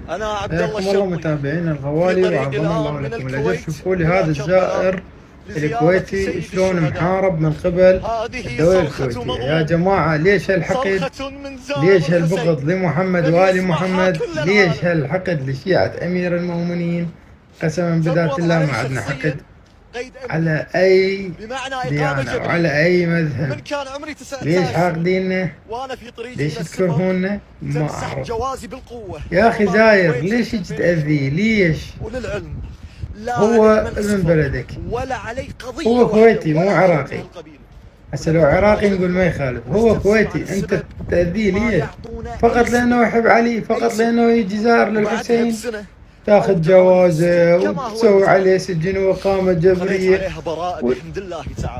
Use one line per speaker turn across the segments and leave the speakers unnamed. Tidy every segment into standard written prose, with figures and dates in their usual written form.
أنا عبد الله
حياكم الله
الشرقي
متابعينا الغوالي، وعظم الله لكم الأجر. شوفوا لي هذا الزائر الكويتي شلون محارب من قبل الدولة الكويتية. يا جماعة ليش هالحقد؟ ليش هالبغض لمحمد وآل محمد؟ ليش هالحقد لشيعة أمير المؤمنين؟ قسما بذات الله ما عندنا حقد على أي ديانة وعلى أي مذهب. ليش حاقديننا؟ ليش تكرهونا؟ ما أعرف. يا أخي زاير ليش تأذيه؟ ليش؟
وللعلم
هو ابن بلدك،
ولا عليه قضية،
هو كويتي مو عراقي. هسه لو عراقي نقول ما يخالف، هو كويتي انت تأذيه ليش؟ فقط لأنه يحب علي، فقط لأنه يجي زار للحسين تاخذ جوازه وتسوي عليه سجن وإقامة جبرية.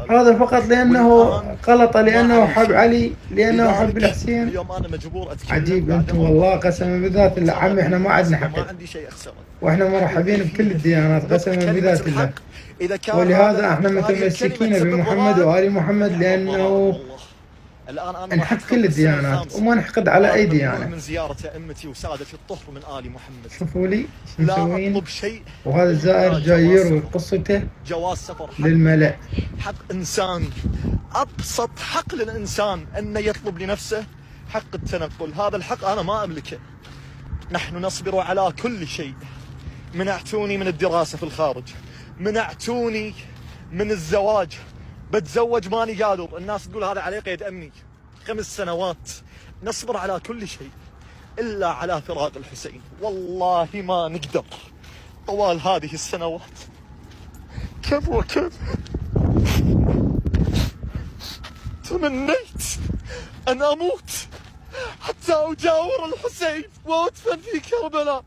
هذا فقط لأنه غلط، لأنه حب علي، لأنه حب الحسين. عجيب أنتم والله، قسما بذات الله. عمي احنا ما عندنا حقد، واحنا مرحبين بكل الديانات قسما بذات الله. ولهذا احنا متمسكين بمحمد وآل محمد، لأنه نحب كل الديانات وما نحقد على أي ديانة.
من زيارة أئمتي وسادتي الطهر من آل محمد.
شوفوا لي شو مسوين. وهذا الزائر جاي يروي قصته
جواز سفر
للملأ.
حق إنسان، أبسط حق للإنسان أن يطلب لنفسه حق التنقل. هذا الحق أنا ما أملكه. نحن نصبر على كل شيء. منعتوني من الدراسة في الخارج، منعتوني من الزواج، بتزوج ماني قادر. الناس تقول هذا عليه قيد أمني. 5 سنوات نصبر على كل شيء إلا على فراق الحسين. والله ما نقدر طوال هذه السنوات. كم وكم تمنيت أن أموت حتى أجاور الحسين وأدفن في كربلاء.